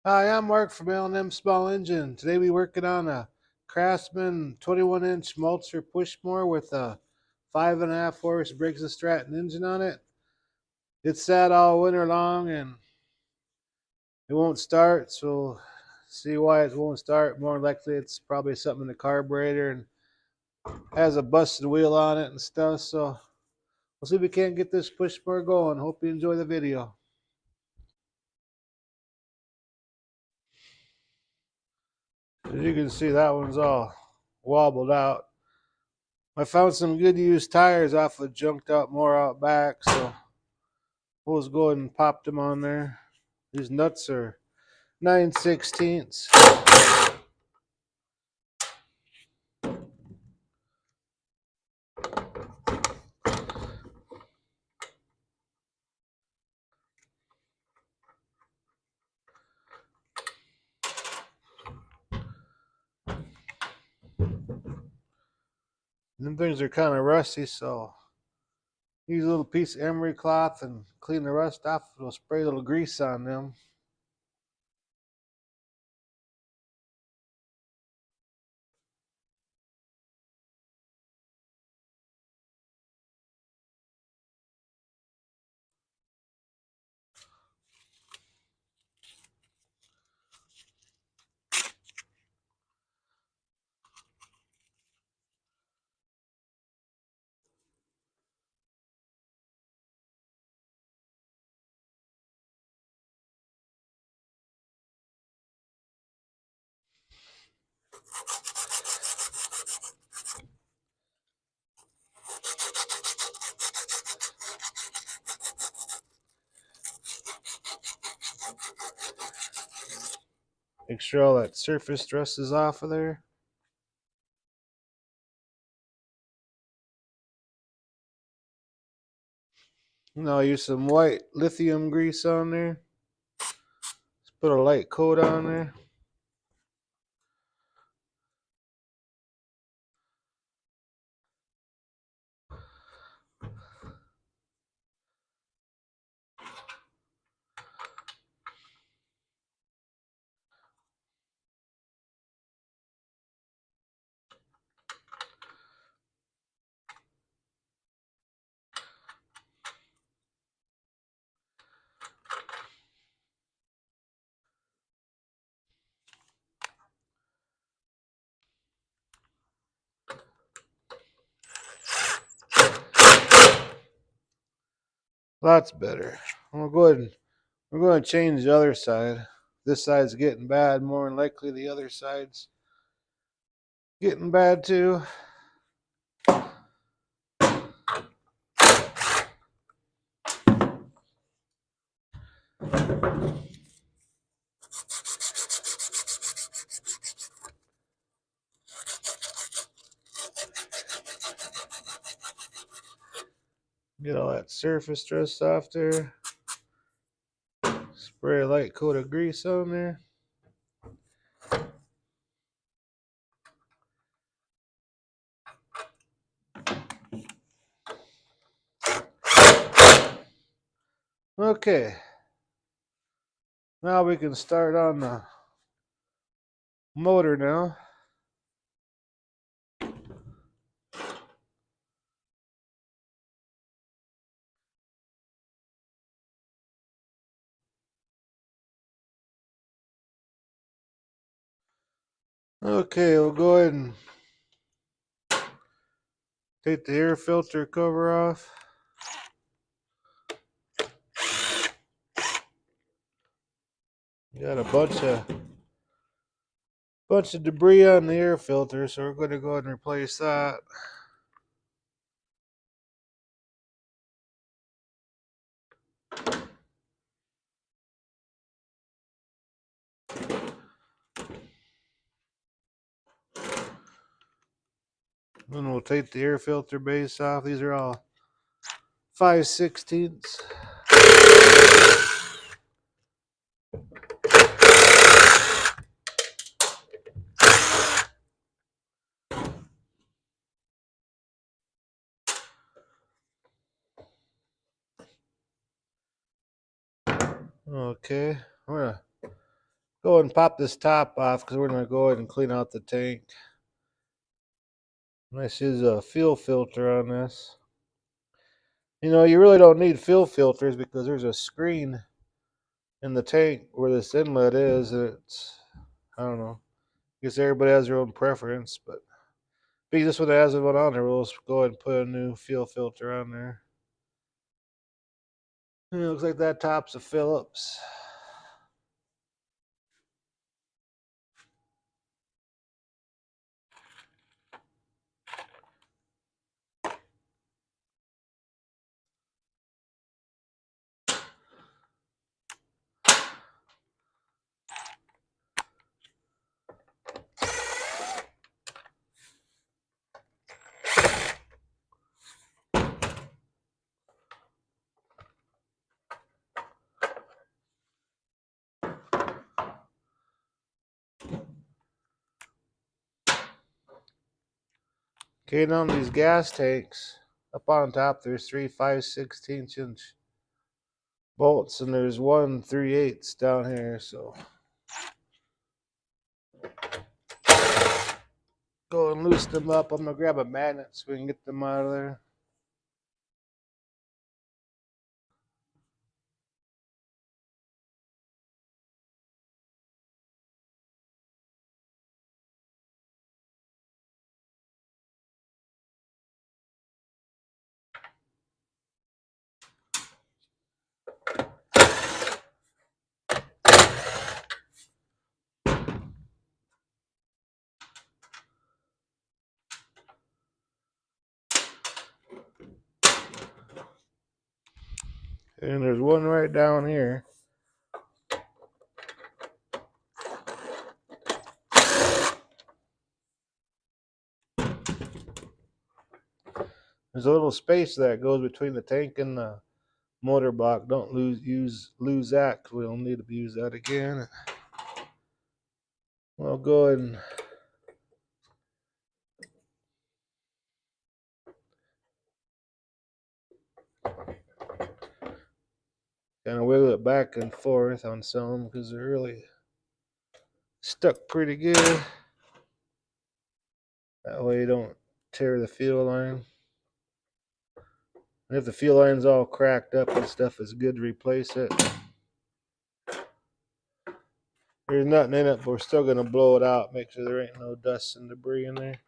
Hi, I'm Mark from L&M Small Engine. Today we're working on a Craftsman 21-inch Multcher push mower with a 5.5 horse Briggs Stratton engine on it. It's sat all winter long and it won't start, so see why it won't start. More likely it's probably something in the carburetor and has a busted wheel on it and stuff. So we'll see if we can't get this push mower going. Hope you enjoy the video. As you can see, that one's all wobbled out. I found some good used tires off a junked out mower out back, so we'll just go ahead and pop them on there. These nuts are 9/16. Them things are kind of rusty, so use a little piece of emery cloth and clean the rust off. It'll spray a little grease on them. Make sure all that surface rust is off of there. Now use some white lithium grease on there. Just put a light coat on there. Lots better. I'm gonna go ahead and we're going to change the other side. This side's getting bad. More than likely the other side's getting bad too. Get all that surface rust off there. Spray a light coat of grease on there. Okay. Now we can start on the motor now. Okay, we'll go ahead and take the air filter cover off. Got a bunch of debris on the air filter, so we're going to go ahead and replace that. Then we'll take the air filter base off. These are all 5/16. Okay, I'm gonna go and pop this top off because we're going to go ahead and clean out the tank. This is a fuel filter on this. You know, you really don't need fuel filters because there's a screen in the tank where this inlet is. It's, I don't know. I guess everybody has their own preference, but because this one has one on there, we'll just go ahead and put a new fuel filter on there. And it looks like that top's a Phillips. Okay, now on these gas tanks, up on top there's 3 5/16" bolts, and there's 1 3/8 down here, so go and loosen them up. I'm gonna grab a magnet so we can get them out of there. And there's one right down here. There's a little space that goes between the tank and the motor block. Don't lose that, because we don't need to use that again. We'll go ahead and kind of wiggle it back and forth on some because they're really stuck pretty good. That way you don't tear the fuel line. And if the fuel line's all cracked up and stuff, it's good to replace it. There's nothing in it, but we're still going to blow it out. Make sure there ain't no dust and debris in there.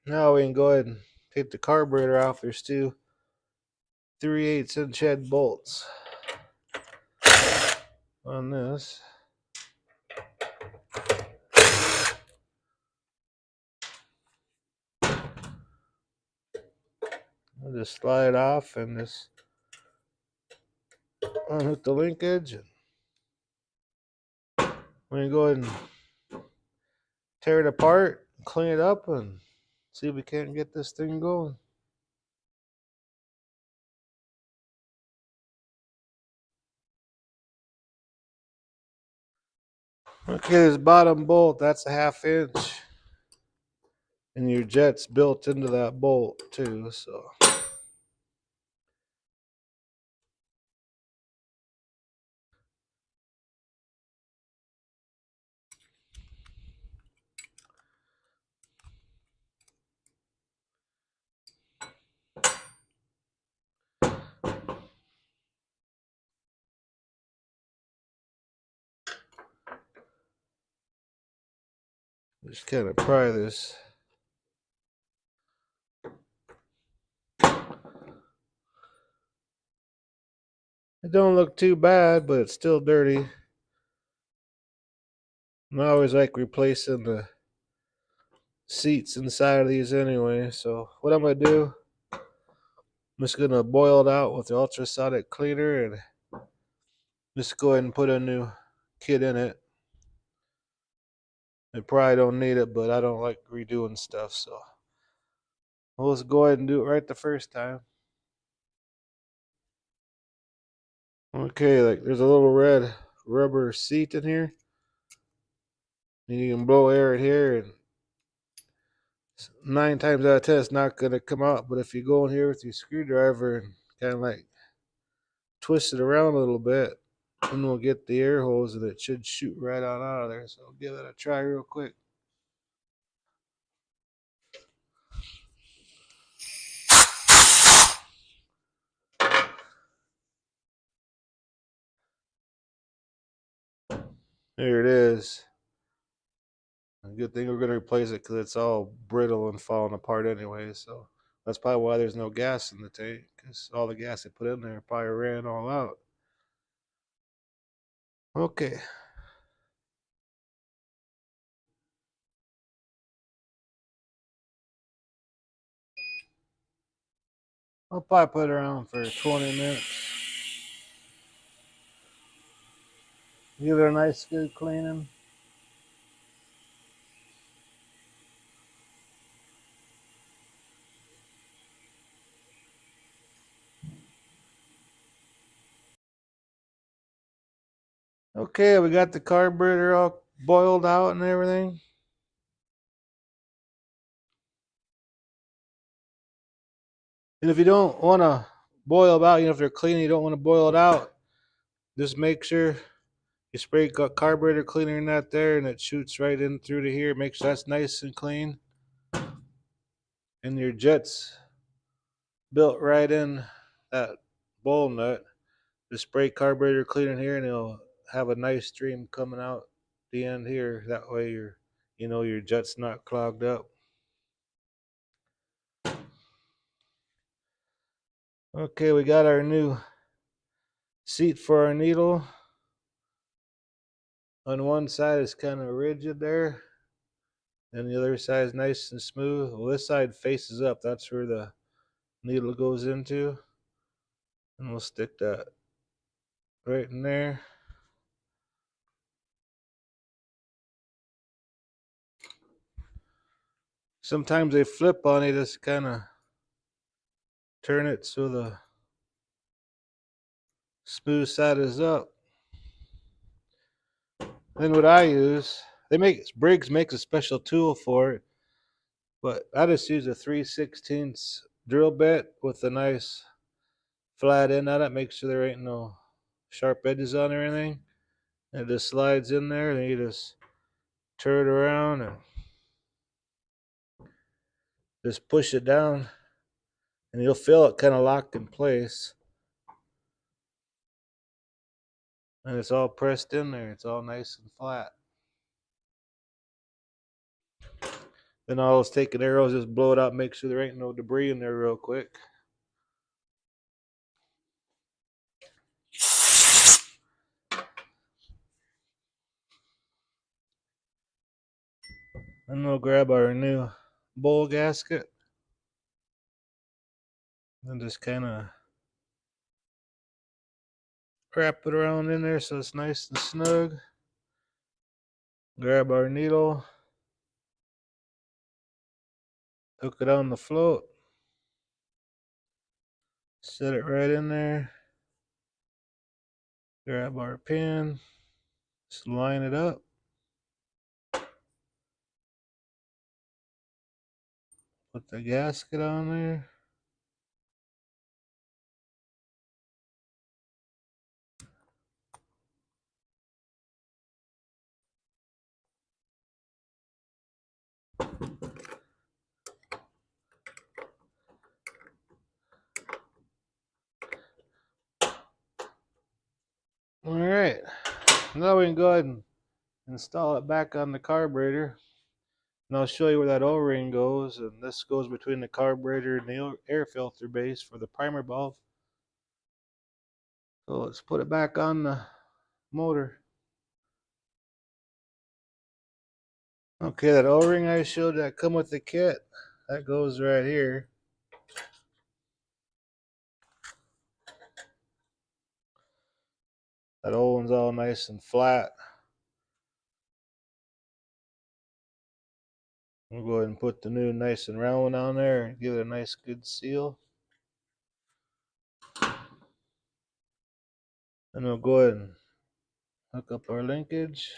Now we can go ahead and take the carburetor off. There's 2 3/8" head bolts on this. I'll just slide it off and just unhook the linkage. We can go ahead and tear it apart, clean it up, and see if we can't get this thing going. Okay, this bottom bolt, that's a 1/2 inch. And your jet's built into that bolt too, so. Just kind of pry this. It don't look too bad, but it's still dirty. And I always like replacing the seats inside of these anyway. So what I'm going to do, I'm just going to boil it out with the ultrasonic cleaner and just go ahead and put a new kit in it. I probably don't need it, but I don't like redoing stuff, so we'll just go ahead and do it right the first time. Okay, like there's a little red rubber seat in here. And you can blow air in here, and 9 times out of 10 it's not going to come out. But if you go in here with your screwdriver and kind of like twist it around a little bit, and we'll get the air hose, and it should shoot right on out of there. So I'll give it a try real quick. There it is. A good thing we're going to replace it because it's all brittle and falling apart anyway. So that's probably why there's no gas in the tank, because all the gas they put in there probably ran all out. Okay. I'll probably put it around for 20 minutes. Give it a nice good cleaning. Okay, we got the carburetor all boiled out and everything. And if you don't want to boil it out, if they're clean, you don't want to boil it out, just make sure you spray carburetor cleaner in that there, and it shoots right in through to here. Make sure that's nice and clean. And your jet's built right in that bowl nut. Just spray carburetor cleaner in here, and it'll have a nice stream coming out the end here. That way your jet's not clogged up. Okay, we got our new seat for our needle. On one side it's kind of rigid there, and the other side is nice and smooth. Well, this side faces up. That's where the needle goes into. And we'll stick that right in there. Sometimes they flip on it, just kind of turn it so the smooth side is up. Then what I use, Briggs makes a special tool for it, but I just use a 3/16 drill bit with a nice flat end on it. Make sure there ain't no sharp edges on or anything. And it just slides in there, and you just turn it around and just push it down, and you'll feel it kind of lock in place. And it's all pressed in there. It's all nice and flat. Then all those taking arrows, just blow it out, make sure there ain't no debris in there real quick. And we'll grab our new bowl gasket and just kind of wrap it around in there so it's nice and snug. Grab our needle, hook it on the float, set it right in there. Grab our pin, just line it up. Put the gasket on there. All right, now we can go ahead and install it back on the carburetor. And I'll show you where that O-ring goes. And this goes between the carburetor and the air filter base for the primer valve. So let's put it back on the motor. Okay, that O-ring I showed that come with the kit, that goes right here. That old one's all nice and flat. We'll go ahead and put the new nice and round one on there and give it a nice good seal. And we'll go ahead and hook up our linkage.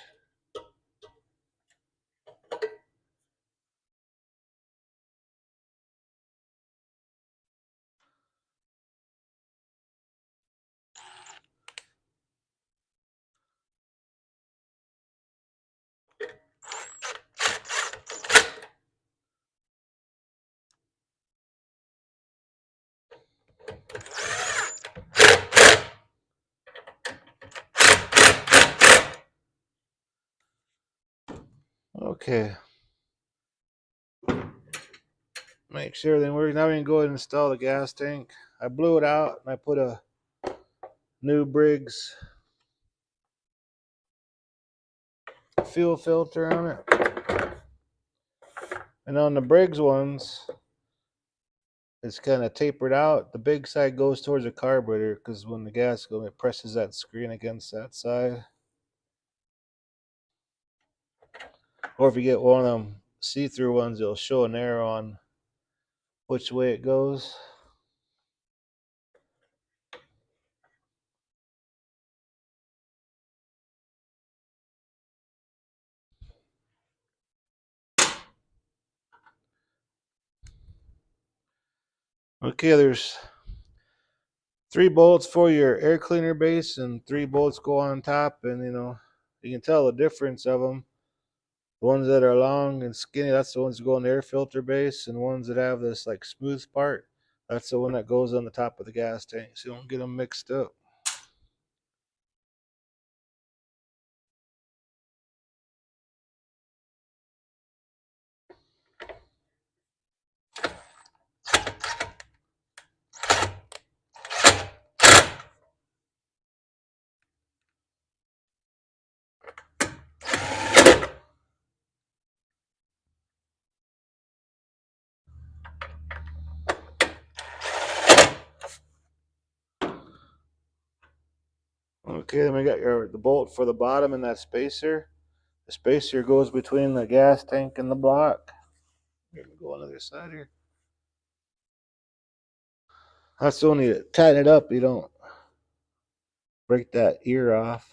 Okay. Make sure everything works. Now we can go ahead and install the gas tank. I blew it out and I put a new Briggs fuel filter on it. And on the Briggs ones, it's kind of tapered out. The big side goes towards the carburetor because when the gas goes, it presses that screen against that side. Or if you get one of them see-through ones, it'll show an arrow on which way it goes. Okay, there's 3 bolts for your air cleaner base and 3 bolts go on top, and you can tell the difference of them. The ones that are long and skinny, that's the ones that go on the air filter base, and the ones that have this like smooth part, that's the one that goes on the top of the gas tank, so you don't get them mixed up. Okay, then we got the bolt for the bottom and that spacer. The spacer goes between the gas tank and the block. Let me go on the other side here. That's only to tighten it up, you don't break that ear off.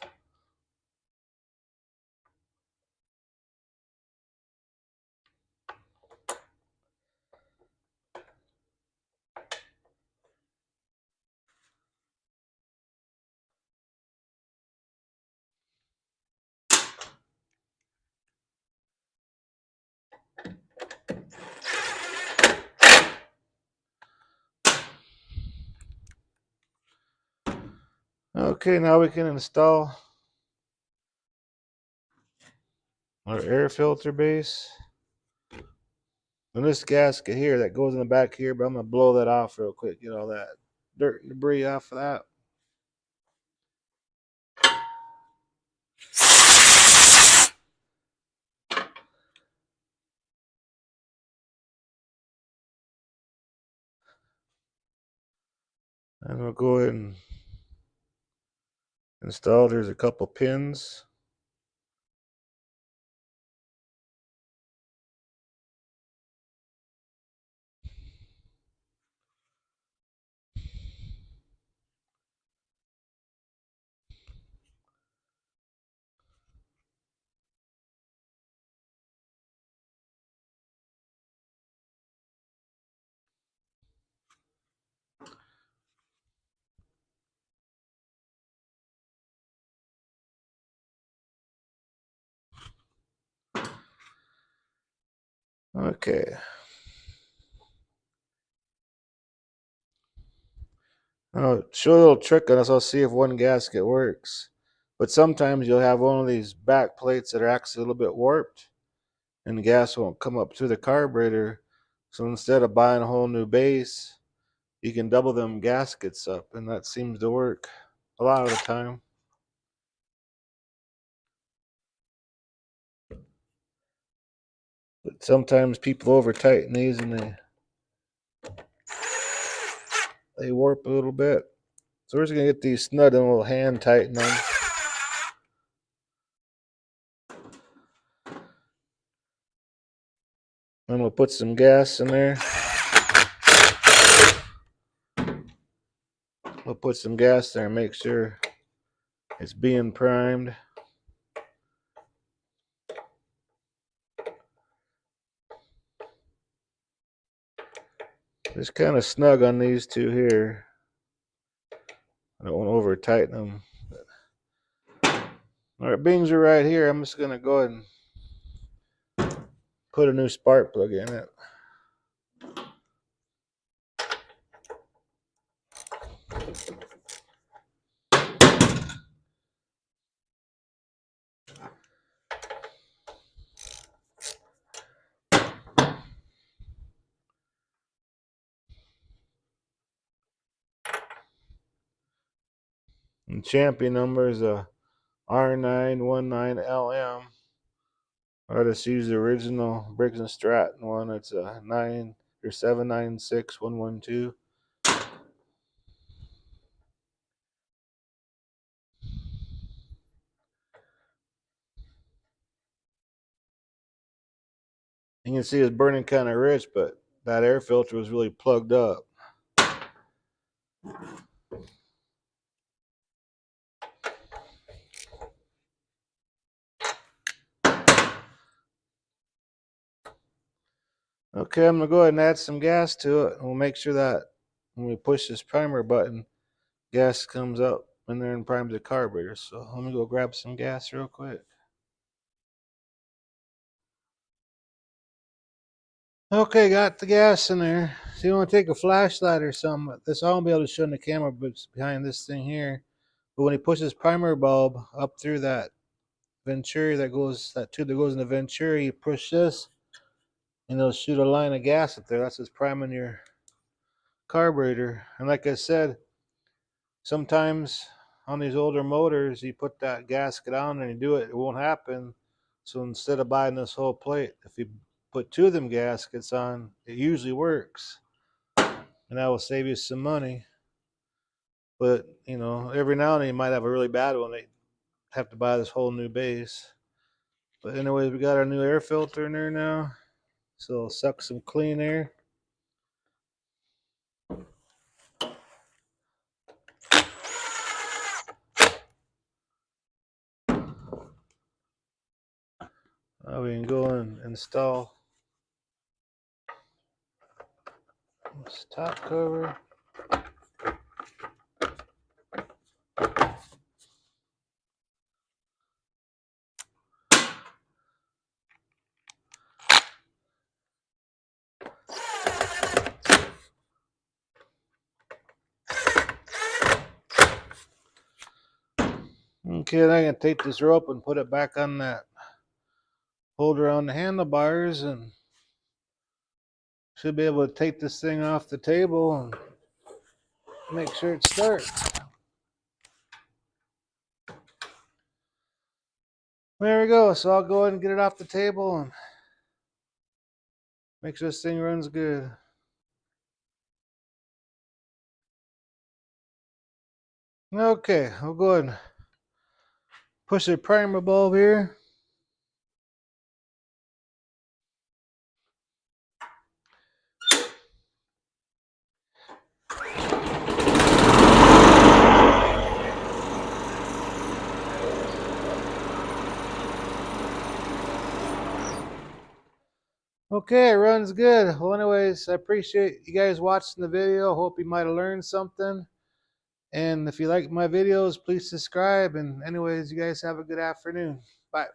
Okay, now we can install our air filter base. And this gasket here that goes in the back here, but I'm going to blow that off real quick, get all that dirt and debris off of that. And we'll go ahead and install. There's a couple pins. Okay. I'll show a little trick on this. I'll see if one gasket works. But sometimes you'll have one of these back plates that are actually a little bit warped, and the gas won't come up through the carburetor. So instead of buying a whole new base, you can double them gaskets up, and that seems to work a lot of the time. But sometimes people over tighten these and they warp a little bit. So we're just gonna get these snug and we'll hand tighten them. And we'll put some gas in there. We'll put some gas there and make sure it's being primed. Just kind of snug on these two here. I don't want to over tighten them. All right, beans are right here. I'm just gonna go ahead and put a new spark plug in it. And champion number is a R919LM. I just use the original Briggs Stratton one. It's a 796112. You can see it's burning kind of rich, but that air filter was really plugged up. Okay, I'm gonna go ahead and add some gas to it, and we'll make sure that when we push this primer button, gas comes up in there and primes the carburetor. So let me go grab some gas real quick. Okay, got the gas in there. So you want to take a flashlight or something. This I won't be able to show in the camera, but it's behind this thing here. But when he pushes primer bulb up through that venturi that tube that goes in the venturi, you push this, and it'll shoot a line of gas up there. That's what's priming your carburetor. And like I said, sometimes on these older motors, you put that gasket on and you do it, it won't happen. So instead of buying this whole plate, if you put 2 of them gaskets on, it usually works. And that will save you some money. But, you know, every now and then you might have a really bad one. They have to buy this whole new base. But anyways, we got our new air filter in there now. So it'll suck some clean air. Now we can go and install this top cover. Okay, then I can take this rope and put it back on that holder on the handlebars, and should be able to take this thing off the table and make sure it starts. There we go. So I'll go ahead and get it off the table and make sure this thing runs good. Okay, I'll go ahead and push the primer bulb here. Okay, it runs good. Well, anyways, I appreciate you guys watching the video. Hope you might have learned something. And if you like my videos, please subscribe. And anyways, you guys have a good afternoon. Bye.